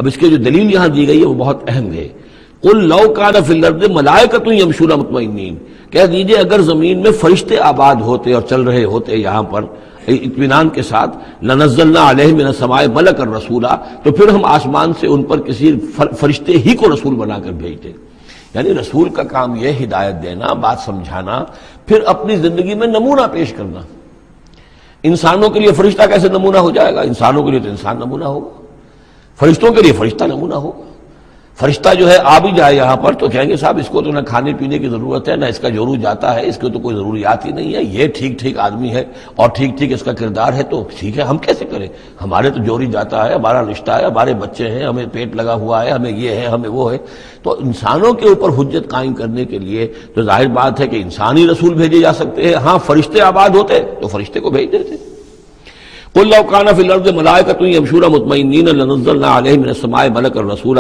اب اس کے جو دلیل یہاں دی گئی ہے وہ بہت اہم ہے. قل لو کان فی الارض ملائکۃ یمشون مطمئنین، کہہ دیجئے اگر زمین میں فرشتے آباد ہوتے اور چل رہے ہوتے یہاں پر اطمینان کے ساتھ، لنزلنا علیہم من السماء ملکا رسولا، تو پھر ہم آسمان سے ان پر کسی فرشتے ہی کو رسول بنا کر بھیجتے. یعنی رسول کا کام یہ ہدایت دینا، بات سمجھانا، پھر اپنی زندگی میں نمونہ پیش کرنا. انسانوں کے لیے فرشتہ کیسے نمونہ ہو جائے گا؟ انسانوں کے لیے تو انسان نمونہ ہوگا، فرشتوں کے لیے فرشتہ نمونہ ہوگا. فرشتہ جو ہے آ بھی جائے یہاں پر تو کہیں گے صاحب اس کو تو نہ کھانے پینے کی ضرورت ہے، نہ اس کا جورو جاتا ہے، اس کو تو کوئی ضروریات ہی نہیں ہے، یہ ٹھیک ٹھیک آدمی ہے اور ٹھیک ٹھیک اس کا کردار ہے، تو ٹھیک ہے ہم کیسے کریں؟ ہمارے تو جوری جاتا ہے، ہمارا رشتہ ہے، ہمارے بچے ہیں، ہمیں پیٹ لگا ہوا ہے، ہمیں یہ ہے، ہمیں وہ ہے. تو انسانوں کے اوپر حجت قائم کرنے کے لیے تو ظاہر بات ہے کہ انسانی رسول بھیجے جا سکتے ہیں. ہاں فرشتے آباد ہوتے تو فرشتے کو بھیج دیتے. قل لو کان فی الارض ملائکۃ یمشون مطمئنین لنزلنا علیہم من السماء ملکا رسولا